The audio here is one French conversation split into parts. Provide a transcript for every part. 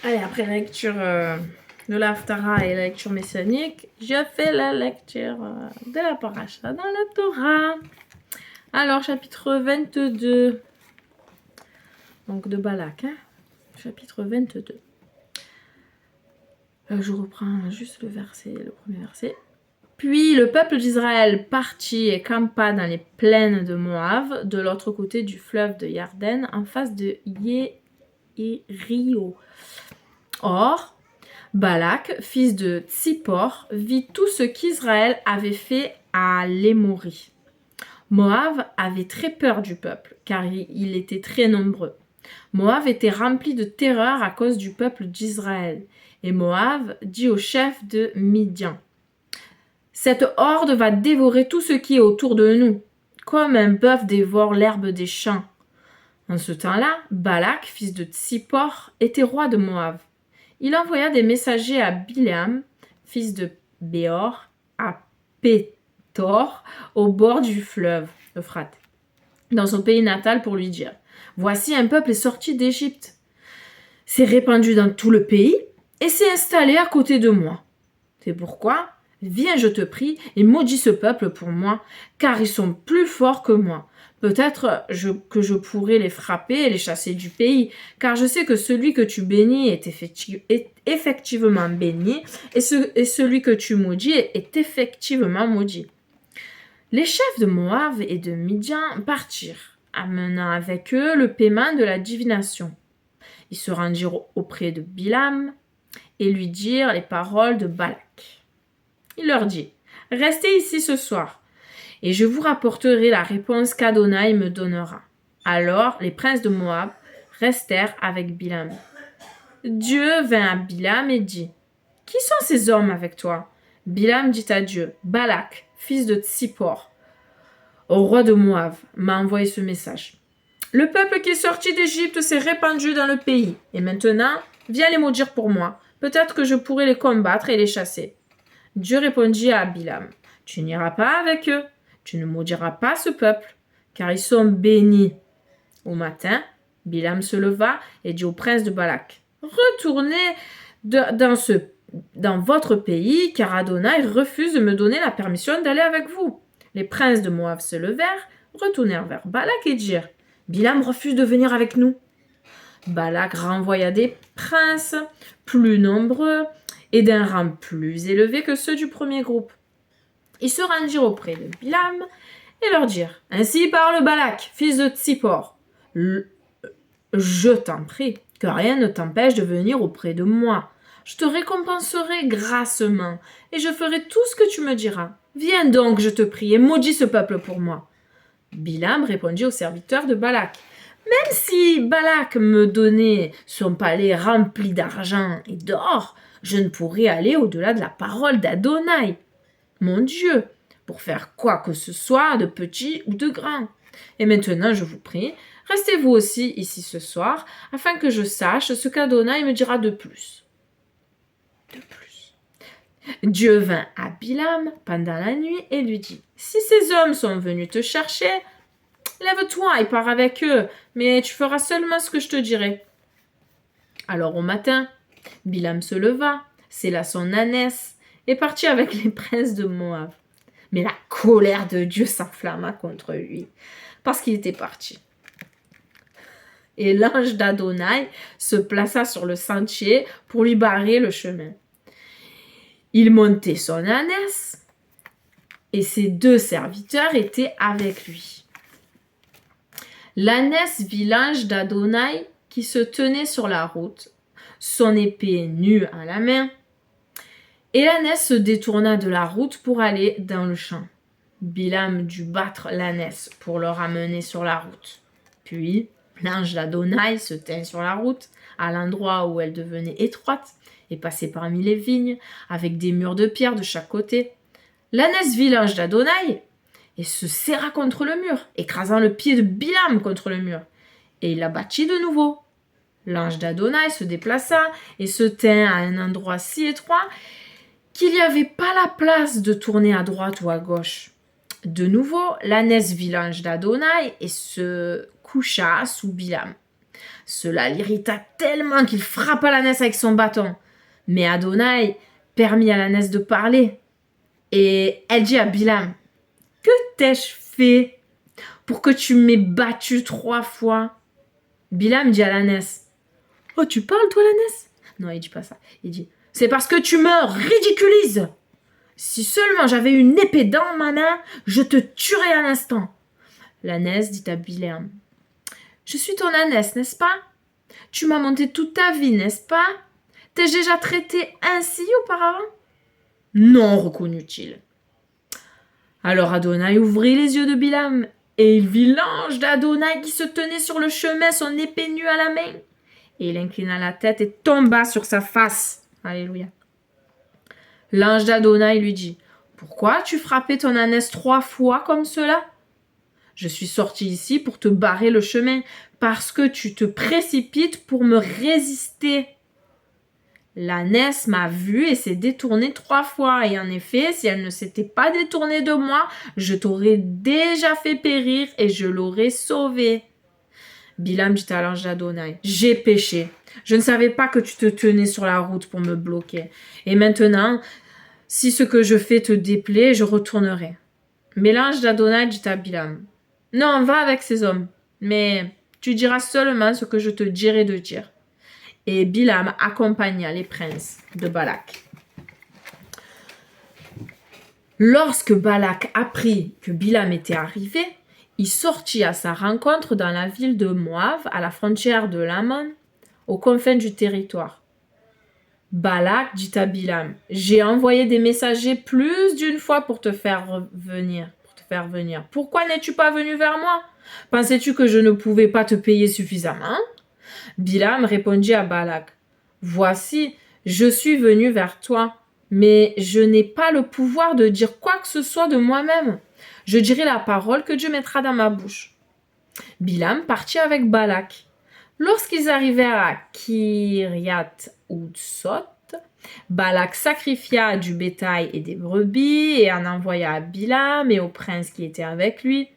Allez, après la lecture de l'Haftara et la lecture messianique, je fais la lecture de la paracha dans la Torah. Alors, chapitre 22. Donc, de Balak, hein. Chapitre 22. Je reprends juste le premier verset. Puis le peuple d'Israël partit et campa dans les plaines de Moab, de l'autre côté du fleuve de Yarden, en face de Yério. Or, Balak, fils de Tsippor, vit tout ce qu'Israël avait fait à l'Émori. Moab avait très peur du peuple, car il était très nombreux. Moab était rempli de terreur à cause du peuple d'Israël. Et Moab dit au chef de Midian, « Cette horde va dévorer tout ce qui est autour de nous, comme un bœuf dévore l'herbe des champs. » En ce temps-là, Balak, fils de Tsippor, était roi de Moab. Il envoya des messagers à Bileam, fils de Béor, à Pétor, au bord du fleuve Euphrate, dans son pays natal, pour lui dire « Voici un peuple est sorti d'Égypte, s'est répandu dans tout le pays et s'est installé à côté de moi. C'est pourquoi, viens, je te prie, et maudis ce peuple pour moi, car ils sont plus forts que moi. Peut-être que je pourrais les frapper et les chasser du pays, car je sais que celui que tu bénis est effectivement béni, et celui que tu maudis est effectivement maudit. » Les chefs de Moab et de Midian partirent, amenant avec eux le paiement de la divination. Ils se rendirent auprès de Bilam et lui dirent les paroles de Balak. Il leur dit, « Restez ici ce soir, et je vous rapporterai la réponse qu'Adonai me donnera. » Alors les princes de Moab restèrent avec Bilam. Dieu vint à Bilam et dit, « Qui sont ces hommes avec toi ?» Bilam dit à Dieu, « Balak, fils de Tsippor, au roi de Moab, m'a envoyé ce message. Le peuple qui est sorti d'Égypte s'est répandu dans le pays, et maintenant, viens les maudire pour moi. Peut-être que je pourrai les combattre et les chasser. » Dieu répondit à Bilam, « Tu n'iras pas avec eux, tu ne maudiras pas ce peuple, car ils sont bénis. » Au matin, Bilam se leva et dit au prince de Balak, « Retournez dans votre pays, car Adonai refuse de me donner la permission d'aller avec vous. » Les princes de Moab se levèrent, retournèrent vers Balak et dirent, « Bilam refuse de venir avec nous. » Balak renvoya des princes plus nombreux et d'un rang plus élevé que ceux du premier groupe. Ils se rendirent auprès de Bilam et leur dirent, « Ainsi parle Balak, fils de Tsippor. Je t'en prie, que rien ne t'empêche de venir auprès de moi. Je te récompenserai grassement et je ferai tout ce que tu me diras. Viens donc, je te prie, et maudis ce peuple pour moi. » Bilam répondit aux serviteurs de Balak, « Même si Balak me donnait son palais rempli d'argent et d'or, je ne pourrais aller au-delà de la parole d'Adonai, mon Dieu, pour faire quoi que ce soit de petit ou de grand. Et maintenant, je vous prie, restez vous aussi ici ce soir, afin que je sache ce qu'Adonai me dira de plus. » Dieu vint à Bilam pendant la nuit et lui dit, « Si ces hommes sont venus te chercher, lève-toi et pars avec eux, mais tu feras seulement ce que je te dirai. » Alors au matin, Bilam se leva, sella son ânesse et partit avec les princes de Moab. Mais la colère de Dieu s'enflamma contre lui, parce qu'il était parti. Et l'ange d'Adonai se plaça sur le sentier pour lui barrer le chemin. Il montait son ânesse et ses 2 serviteurs étaient avec lui. L'ânesse vit l'ange d'Adonai qui se tenait sur la route, son épée nue à la main, et l'ânesse se détourna de la route pour aller dans le champ. Bilam dut battre l'ânesse pour le ramener sur la route. Puis, l'ange d'Adonai se tint sur la route, à l'endroit où elle devenait étroite, et passait parmi les vignes, avec des murs de pierre de chaque côté. L'ânesse vit l'ange d'Adonai et se serra contre le mur, écrasant le pied de Bilam contre le mur. Et il la battit de nouveau. L'ange d'Adonai se déplaça et se tint à un endroit si étroit qu'il n'y avait pas la place de tourner à droite ou à gauche. De nouveau, l'ânesse vit l'ange d'Adonai et se coucha sous Bilam. Cela l'irrita tellement qu'il frappa l'ânesse avec son bâton. Mais Adonai permit à l'ânesse de parler. Et elle dit à Bilam, « Que t'ai-je fait pour que tu m'aies battu 3 fois ?» Bilam dit à l'ânesse, « Oh, tu parles toi l'ânesse ?» Non, il dit pas ça. Il dit, « C'est parce que tu me ridiculises. Si seulement j'avais une épée dans ma main, je te tuerais à l'instant. » L'ânesse dit à Bilam, « Je suis ton ânesse, n'est-ce pas? Tu m'as monté toute ta vie, n'est-ce pas? T'ai-je déjà traité ainsi auparavant? » Non, reconnut-il. Alors Adonai ouvrit les yeux de Bilam, et il vit l'ange d'Adonai qui se tenait sur le chemin, son épée nue à la main. Et il inclina la tête et tomba sur sa face. Alléluia. L'ange d'Adonai lui dit, « Pourquoi as-tu frappé ton ânesse 3 fois comme cela? Je suis sorti ici pour te barrer le chemin, parce que tu te précipites pour me résister. L'ânesse m'a vu et s'est détournée 3 fois, et en effet, si elle ne s'était pas détournée de moi, je t'aurais déjà fait périr et je l'aurais sauvée. » Bilam dit à l'ange d'Adonai, « J'ai péché. Je ne savais pas que tu te tenais sur la route pour me bloquer. Et maintenant, si ce que je fais te déplaît, je retournerai. » Mais l'ange d'Adonai dit à Bilam, « Non, va avec ces hommes, mais tu diras seulement ce que je te dirai de dire. » Et Bilam accompagna les princes de Balak. Lorsque Balak apprit que Bilam était arrivé, il sortit à sa rencontre dans la ville de Moab, à la frontière de l'Ammon, aux confins du territoire. Balak dit à Bilam, « J'ai envoyé des messagers plus d'une fois pour te faire venir. Pourquoi n'es-tu pas venu vers moi? Pensais-tu que je ne pouvais pas te payer suffisamment? » Bilam répondit à Balak, « Voici, je suis venu vers toi, mais je n'ai pas le pouvoir de dire quoi que ce soit de moi-même. Je dirai la parole que Dieu mettra dans ma bouche. » Bilam partit avec Balak. Lorsqu'ils arrivèrent à Kiryat Hutsot, Balak sacrifia du bétail et des brebis et en envoya à Bilam et aux princes qui étaient avec lui.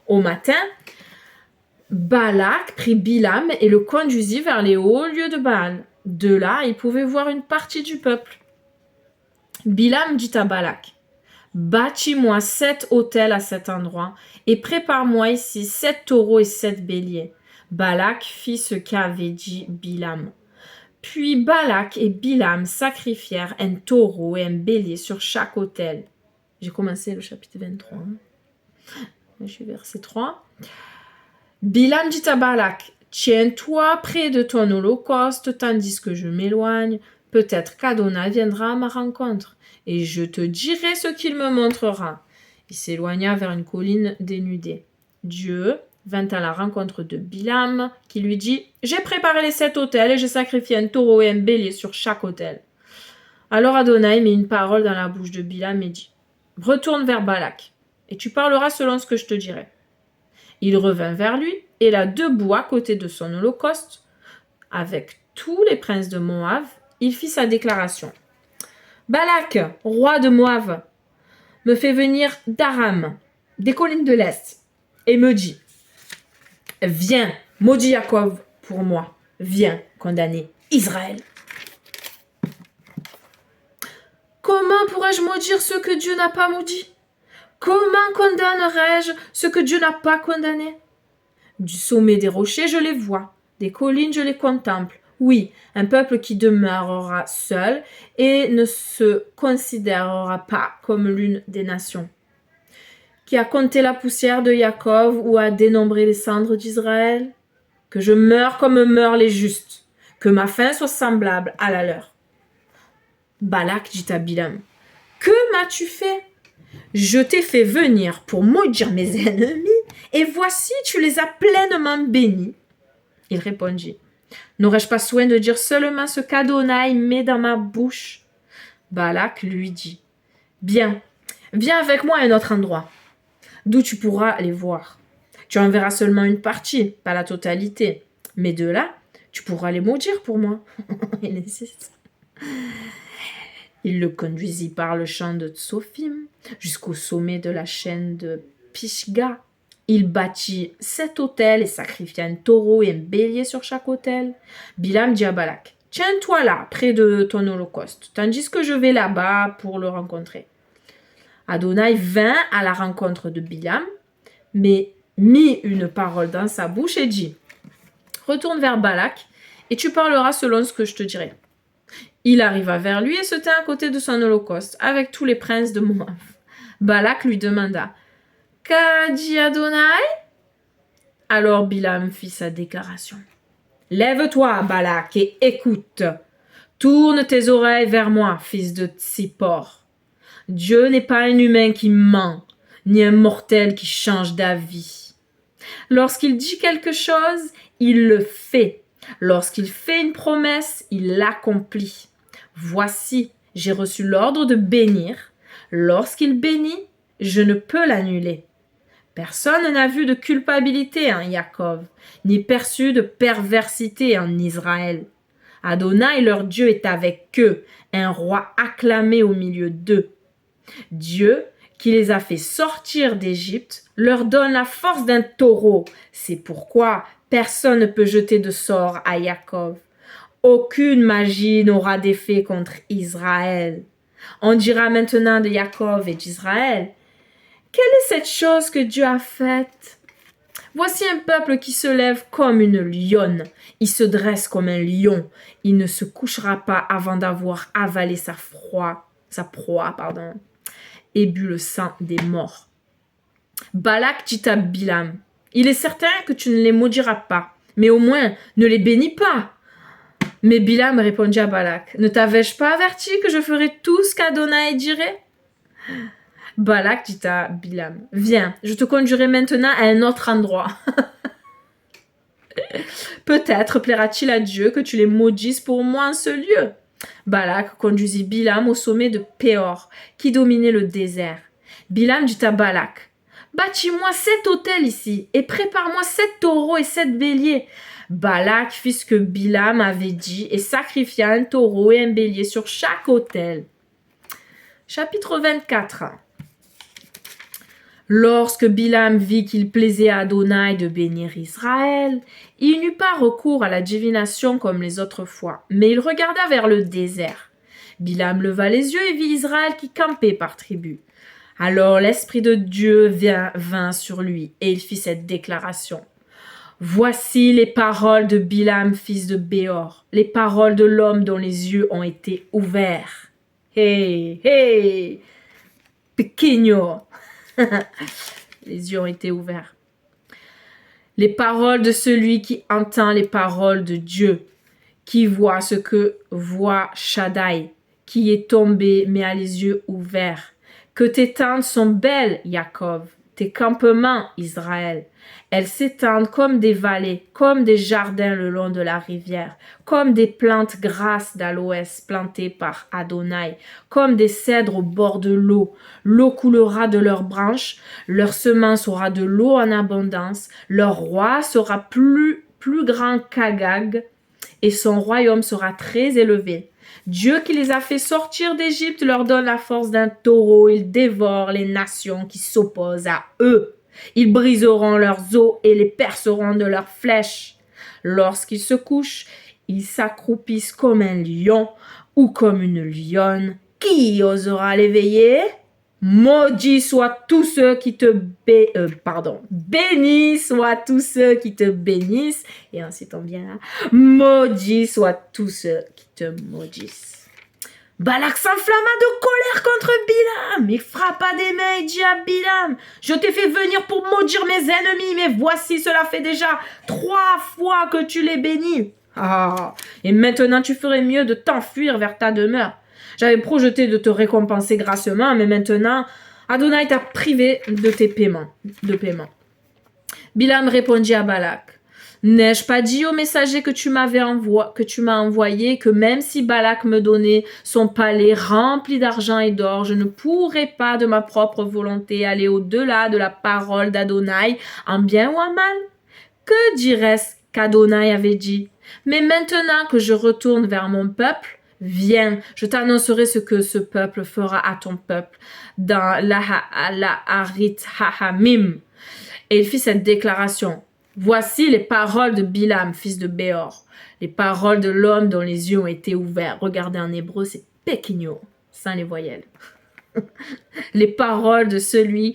Au matin, Balak prit Bilam et le conduisit vers les hauts lieux de Baal. De là, il pouvait voir une partie du peuple. Bilam dit à Balak, « Bâtis-moi 7 autels à cet endroit et prépare-moi ici 7 taureaux et 7 béliers. » Balak fit ce qu'avait dit Bilam. Puis Balak et Bilam sacrifièrent un taureau et un bélier sur chaque autel. J'ai commencé le chapitre 23. Je suis verset 3. Bilam dit à Balak, « Tiens-toi près de ton holocauste tandis que je m'éloigne. Peut-être qu'Adonai viendra à ma rencontre, et je te dirai ce qu'il me montrera. » Il s'éloigna vers une colline dénudée. Dieu vint à la rencontre de Bilam, qui lui dit, « J'ai préparé les 7 autels et j'ai sacrifié un taureau et un bélier sur chaque autel. » Alors Adonai mit une parole dans la bouche de Bilam et dit, « Retourne vers Balak, et tu parleras selon ce que je te dirai. » Il revint vers lui, et là debout à côté de son holocauste, avec tous les princes de Moab, il fit sa déclaration. « Balak, roi de Moab, me fait venir d'Aram, des collines de l'Est, et me dit, « Viens, maudis Jacob pour moi, viens condamner Israël. » Comment pourrais-je maudire ce que Dieu n'a pas maudit? Comment condamnerai-je ce que Dieu n'a pas condamné? Du sommet des rochers, je les vois, des collines, je les contemple. Oui, un peuple qui demeurera seul et ne se considérera pas comme l'une des nations. Qui a compté la poussière de Jacob ou a dénombré les cendres d'Israël? Que je meure comme meurent les justes, que ma fin soit semblable à la leur. Balak dit à Bilam, « Que m'as-tu fait? Je t'ai fait venir pour maudire mes ennemis, et voici, tu les as pleinement bénis. » Il répondit, « N'aurais-je pas soin de dire seulement ce qu'Adonai met dans ma bouche? » Balak lui dit, « Bien, viens avec moi à un autre endroit, d'où tu pourras les voir. Tu en verras seulement une partie, pas la totalité, mais de là, tu pourras les maudire pour moi. » Il insiste. Il le conduisit par le champ de Tsophim jusqu'au sommet de la chaîne de Pisga. Il bâtit 7 autels et sacrifia un taureau et un bélier sur chaque autel. Bilam dit à Balak, « Tiens-toi là, près de ton holocauste, tandis que je vais là-bas pour le rencontrer. » Adonai vint à la rencontre de Bilam, mais mit une parole dans sa bouche et dit, « Retourne vers Balak et tu parleras selon ce que je te dirai. » Il arriva vers lui et se tint à côté de son holocauste, avec tous les princes de Moab. Balak lui demanda, « Qu'a dit Adonai ?» Alors Bilam fit sa déclaration. « Lève-toi, Balak, et écoute. Tourne tes oreilles vers moi, fils de Tsippor. Dieu n'est pas un humain qui ment, ni un mortel qui change d'avis. Lorsqu'il dit quelque chose, il le fait. Lorsqu'il fait une promesse, il l'accomplit. Voici, j'ai reçu l'ordre de bénir. Lorsqu'il bénit, je ne peux l'annuler. Personne n'a vu de culpabilité en Jacob, ni perçu de perversité en Israël. Adonai, leur Dieu, est avec eux, un roi acclamé au milieu d'eux. Dieu, qui les a fait sortir d'Égypte, leur donne la force d'un taureau. C'est pourquoi personne ne peut jeter de sort à Jacob. Aucune magie n'aura d'effet contre Israël. On dira maintenant de Jacob et d'Israël, quelle est cette chose que Dieu a faite? Voici un peuple qui se lève comme une lionne. Il se dresse comme un lion. Il ne se couchera pas avant d'avoir avalé sa proie, et bu le sang des morts. Balak dit à Bilam, il est certain que tu ne les maudiras pas, mais au moins ne les bénis pas. Mais Bilam répondit à Balak, ne t'avais-je pas averti que je ferais tout ce qu'Adonai dirait? Balak dit à Bilam, viens, je te conduirai maintenant à un autre endroit. Peut-être plaira-t-il à Dieu que tu les maudisses pour moi en ce lieu. Balak conduisit Bilam au sommet de Péor, qui dominait le désert. Bilam dit à Balak, bâtis-moi 7 autels ici, et prépare-moi 7 taureaux et 7 béliers. Balak fit ce que Bilam avait dit, et sacrifia un taureau et un bélier sur chaque autel. Chapitre 24. Lorsque Bilam vit qu'il plaisait à Adonai de bénir Israël, il n'eut pas recours à la divination comme les autres fois, mais il regarda vers le désert. Bilam leva les yeux et vit Israël qui campait par tribu. Alors l'Esprit de Dieu vint sur lui, et il fit cette déclaration. Voici les paroles de Bilam, fils de Béor, les paroles de l'homme dont les yeux ont été ouverts. Hey, hey, pequeño. Les yeux ont été ouverts. Les paroles de celui qui entend les paroles de Dieu, qui voit ce que voit Shaddai, qui est tombé mais a les yeux ouverts. Que tes tentes sont belles, Jacob, tes campements, Israël. Elles s'étendent comme des vallées, comme des jardins le long de la rivière, comme des plantes grasses d'aloès plantées par Adonai, comme des cèdres au bord de l'eau. L'eau coulera de leurs branches, leur semence aura de l'eau en abondance, leur roi sera plus grand qu'Agag, et son royaume sera très élevé. Dieu qui les a fait sortir d'Égypte leur donne la force d'un taureau, ils dévorent les nations qui s'opposent à eux. Ils briseront leurs os et les perceront de leurs flèches. Lorsqu'ils se couchent, ils s'accroupissent comme un lion ou comme une lionne. Qui osera l'éveiller? Maudits soient tous ceux qui te bénis soient tous ceux qui te bénissent. Et ensuite on vient là. Maudits soient tous ceux qui te maudissent. Balak s'enflamma de colère contre Bilam. Il frappa des mains et dit à Bilam, je t'ai fait venir pour maudire mes ennemis, mais voici, cela fait déjà 3 fois que tu les bénis. Et maintenant tu ferais mieux de t'enfuir vers ta demeure. J'avais projeté de te récompenser grassement, mais maintenant, Adonai t'a privé de tes paiements. Bilam répondit à Balak, n'ai-je pas dit au messager que tu m'as envoyé que même si Balak me donnait son palais rempli d'argent et d'or, je ne pourrais pas de ma propre volonté aller au-delà de la parole d'Adonai, en bien ou en mal? Que dirait-ce qu'Adonai avait dit? Mais maintenant que je retourne vers mon peuple, viens, je t'annoncerai ce que ce peuple fera à ton peuple dans la Harit Hahamim. et il fit cette déclaration. Voici les paroles de Bilam, fils de Béor, les paroles de l'homme dont les yeux ont été ouverts. Regardez en hébreu, c'est Pekinyo, sans les voyelles. Les paroles de celui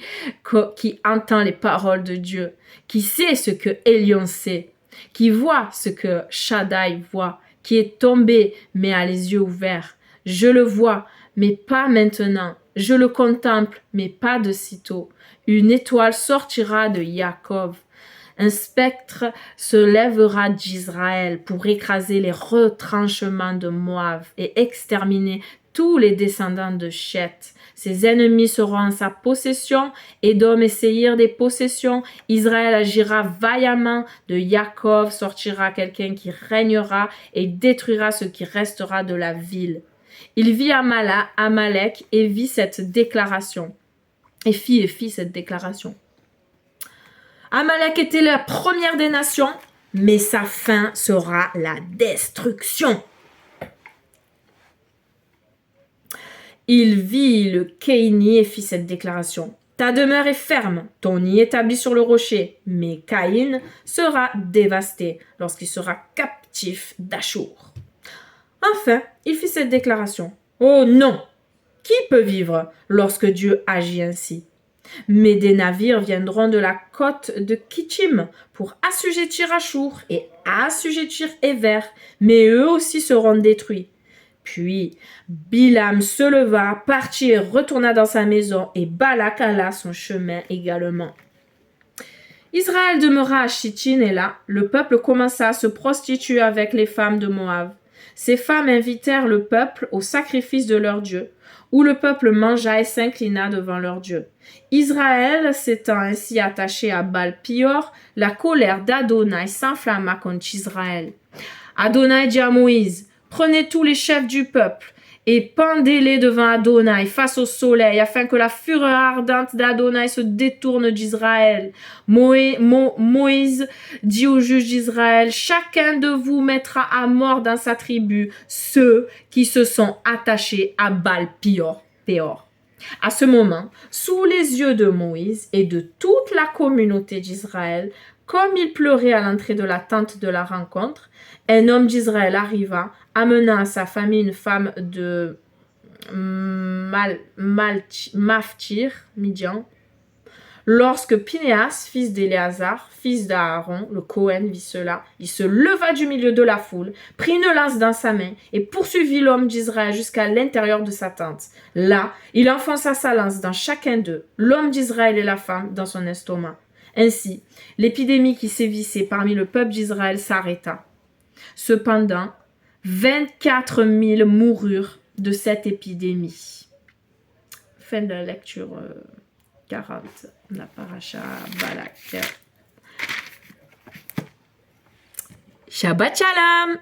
qui entend les paroles de Dieu, qui sait ce que Elion sait, qui voit ce que Shaddai voit, qui est tombé mais a les yeux ouverts. Je le vois, mais pas maintenant. Je le contemple, mais pas de sitôt. Une étoile sortira de Jacob. Un spectre se lèvera d'Israël pour écraser les retranchements de Moab et exterminer tous les descendants de Chet. Ses ennemis seront en sa possession, Édom et Séhir des possessions. Israël agira vaillamment, de Jacob sortira quelqu'un qui régnera et détruira ce qui restera de la ville. Il vit Amalek et vit cette déclaration. Et fit cette déclaration. Amalek était la première des nations, mais sa fin sera la destruction. Il vit le Kéini et fit cette déclaration. Ta demeure est ferme, ton nid établi sur le rocher, mais Caïn sera dévasté lorsqu'il sera captif d'Achour. Enfin, il fit cette déclaration. Oh non! Qui peut vivre lorsque Dieu agit ainsi? Mais des navires viendront de la côte de Kittim pour assujettir Achour et assujettir Éver, mais eux aussi seront détruits. Puis Bilam se leva, partit et retourna dans sa maison, et Balak alla son chemin également. Israël demeura à Chittim, et là, le peuple commença à se prostituer avec les femmes de Moab. Ces femmes invitèrent le peuple au sacrifice de leur Dieu, où le peuple mangea et s'inclina devant leur Dieu. Israël s'étant ainsi attaché à Baal-Pior, la colère d'Adonai s'enflamma contre Israël. Adonai dit à Moïse, « Prenez tous les chefs du peuple et pendez-les devant Adonai face au soleil, afin que la fureur ardente d'Adonai se détourne d'Israël. » Moïse dit aux juges d'Israël, « Chacun de vous mettra à mort dans sa tribu ceux qui se sont attachés à Baal-Péor. » À ce moment, sous les yeux de Moïse et de toute la communauté d'Israël, comme il pleurait à l'entrée de la tente de la rencontre, un homme d'Israël arriva, amenant à sa famille une femme de Maftir, Midian. Lorsque Pinéas, fils d'Éléazar, fils d'Aaron, le Cohen, vit cela, il se leva du milieu de la foule, prit une lance dans sa main et poursuivit l'homme d'Israël jusqu'à l'intérieur de sa tente. Là, il enfonça sa lance dans chacun d'eux, l'homme d'Israël et la femme dans son estomac. Ainsi, l'épidémie qui sévissait parmi le peuple d'Israël s'arrêta. Cependant, 24 000 moururent de cette épidémie. Fin de la lecture 40, la paracha Balak. Shabbat Shalom!